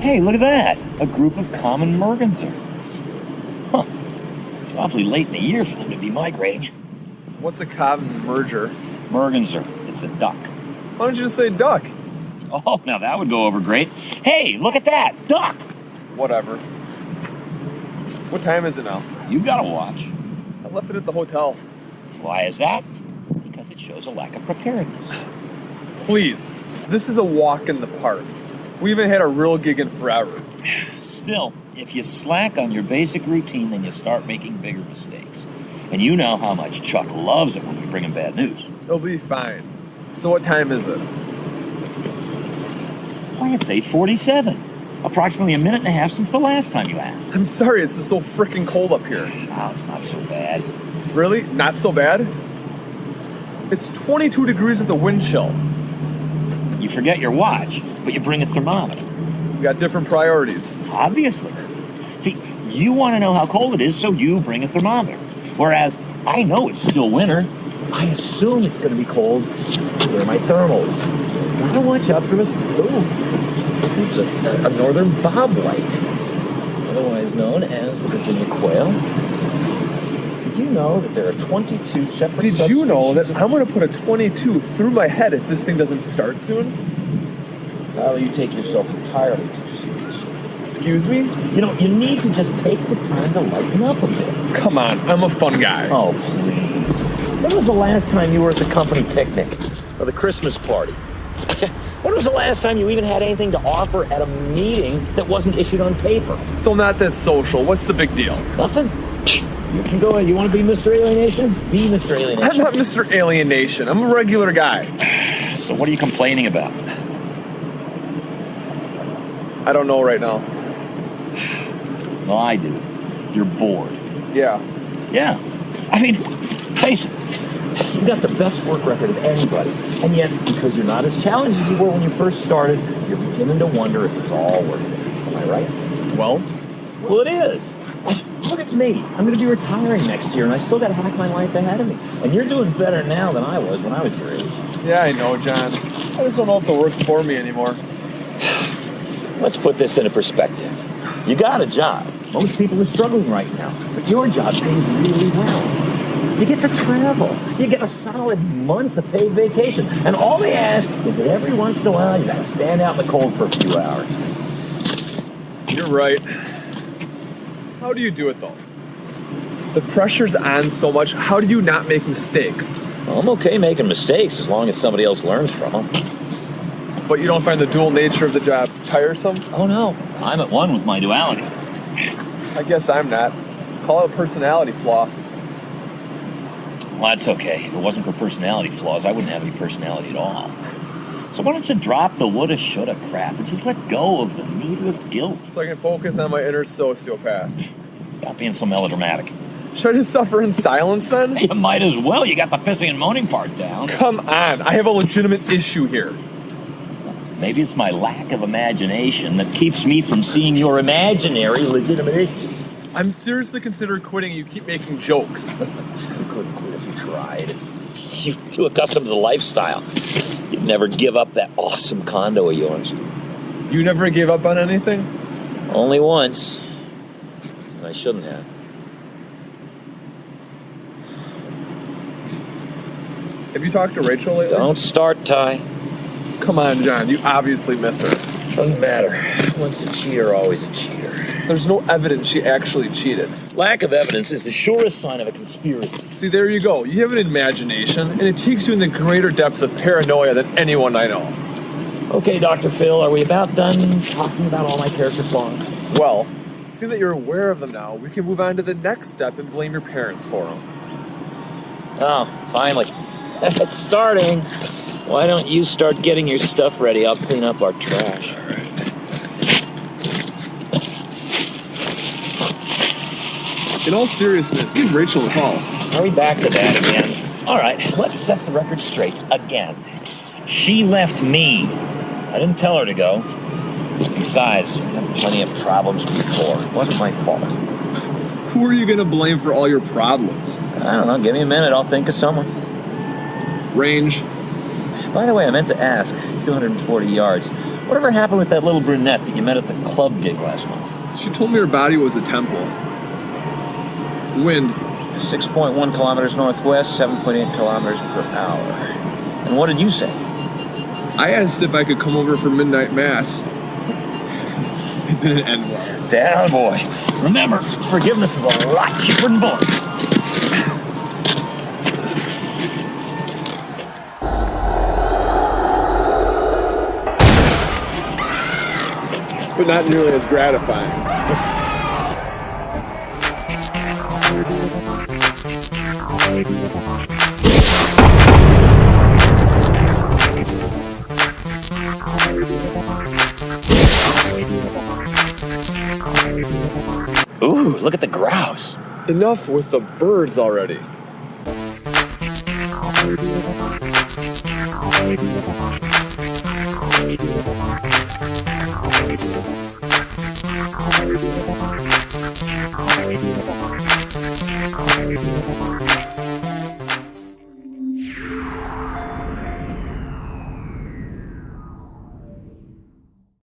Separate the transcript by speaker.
Speaker 1: Hey, look at that! A group of common merganser. Huh. It's awfully late in the year for them to be migrating.
Speaker 2: What's a common merger?
Speaker 1: Merganser. It's a duck.
Speaker 2: Why don't you just say duck?
Speaker 1: Oh, now that would go over great. Hey, look at that! Duck!
Speaker 2: Whatever. What time is it now?
Speaker 1: You got a watch.
Speaker 2: I left it at the hotel.
Speaker 1: Why is that? Because it shows a lack of preparedness.
Speaker 2: Please, this is a walk in the park. We haven't had a real gig in forever.
Speaker 1: Still, if you slack on your basic routine, then you start making bigger mistakes. And you know how much Chuck loves it when we bring him bad news.
Speaker 2: It'll be fine. So what time is it?
Speaker 1: Why, it's 8:47. Approximately a minute and a half since the last time you asked.
Speaker 2: I'm sorry, it's just so freaking cold up here.
Speaker 1: Oh, it's not so bad.
Speaker 2: Really? Not so bad? It's 22 degrees with the wind chill.
Speaker 1: You forget your watch, but you bring a thermometer.
Speaker 2: We got different priorities.
Speaker 1: Obviously. See, you want to know how cold it is, so you bring a thermometer. Whereas, I know it's still winter. I assume it's going to be cold. Where are my thermals? Gotta watch out for this. Ooh, it's a northern bobwhite, otherwise known as the Virginia quail. Did you know that there are 22 separate
Speaker 2: Did you know that I'm going to put a 22 through my head if this thing doesn't start soon?
Speaker 1: Well, you take yourself entirely too seriously.
Speaker 2: Excuse me?
Speaker 1: You know, you need to just take the time to lighten up a bit.
Speaker 2: Come on, I'm a fun guy.
Speaker 1: Oh, please. When was the last time you were at the company picnic? Or the Christmas party? When was the last time you even had anything to offer at a meeting that wasn't issued on paper?
Speaker 2: So not that social. What's the big deal?
Speaker 1: Nothing? You can go ahead. You want to be Mr. Alienation? Be Mr. Alienation.
Speaker 2: I'm not Mr. Alienation. I'm a regular guy.
Speaker 1: So what are you complaining about?
Speaker 2: I don't know right now.
Speaker 1: Well, I do. You're bored.
Speaker 2: Yeah.
Speaker 1: Yeah. I mean, face it. You've got the best work record of anybody. And yet, because you're not as challenged as you were when you first started, you're beginning to wonder if it's all worth it. Am I right?
Speaker 2: Well,
Speaker 1: it is. Look at me. I'm going to be retiring next year, and I still got half my life ahead of me. And you're doing better now than I was when I was your age.
Speaker 2: yeah, I know, John. I just don't know if the work's for me anymore.
Speaker 1: Let's put this into perspective. You got a job. Most people are struggling right now, but your job pays really well. You get to travel. You get a solid month of paid vacation. And all they ask is that every once in a while you got to stand out in the cold for a few hours.
Speaker 2: You're right. How do you do it, though? The pressure's on so much. How do you not make mistakes?
Speaker 1: Well, I'm okay making mistakes as long as somebody else learns from them.
Speaker 2: But you don't find the dual nature of the job tiresome?
Speaker 1: Oh, no. I'm at one with my duality.
Speaker 2: I guess I'm not. Call it a personality flaw.
Speaker 1: Well, that's okay. If it wasn't for personality flaws, I wouldn't have any personality at all. So why don't you drop the woulda, shoulda crap and just let go of the needless guilt?
Speaker 2: So I can focus on my inner sociopath.
Speaker 1: Stop being so melodramatic.
Speaker 2: Should I just suffer in silence then?
Speaker 1: You might as well. You got the pissing and moaning part down.
Speaker 2: Come on. I have a legitimate issue here.
Speaker 1: Maybe it's my lack of imagination that keeps me from seeing your imaginary legitimate issues.
Speaker 2: I'm seriously considering quitting and you keep making jokes.
Speaker 1: You couldn't quit if you tried. You're too accustomed to the lifestyle. You'd never give up that awesome condo of yours.
Speaker 2: You never gave up on anything?
Speaker 1: Only once. And I shouldn't have.
Speaker 2: Have you talked to Rachel lately?
Speaker 1: Don't start, Ty.
Speaker 2: Come on, John. You obviously miss her.
Speaker 1: Doesn't matter. Once a cheater, always a cheater.
Speaker 2: There's no evidence she actually cheated.
Speaker 1: Lack of evidence is the surest sign of a conspiracy.
Speaker 2: See, there you go. You have an imagination, and it takes you in the greater depths of paranoia than anyone I know.
Speaker 1: Okay, Dr. Phil, are we about done talking about all my character flaws?
Speaker 2: Well, seeing that you're aware of them now, we can move on to the next step and blame your parents for them.
Speaker 1: Oh, finally. It's starting. Why don't you start getting your stuff ready? I'll clean up our trash.
Speaker 2: All right. In all seriousness, give Rachel a call.
Speaker 1: Are we back to that again? All right, let's set the record straight again. She left me. I didn't tell her to go. Besides, we had plenty of problems before. It wasn't my fault.
Speaker 2: Who are you going to blame for all your problems?
Speaker 1: I don't know. Give me a minute. I'll think of someone.
Speaker 2: Range.
Speaker 1: By the way, I meant to ask. 240 yards. Whatever happened with that little brunette that you met at the club gig last month?
Speaker 2: She told me her body was a temple. Wind.
Speaker 1: 6.1 kilometers northwest, 7.8 kilometers per hour. And what did you say?
Speaker 2: I asked if I could come over for midnight mass. It didn't end well.
Speaker 1: Down, boy. Remember, forgiveness is a lot cheaper than bullets.
Speaker 2: But not nearly as gratifying.
Speaker 1: Ooh, look at the grouse.
Speaker 2: Enough with the birds already.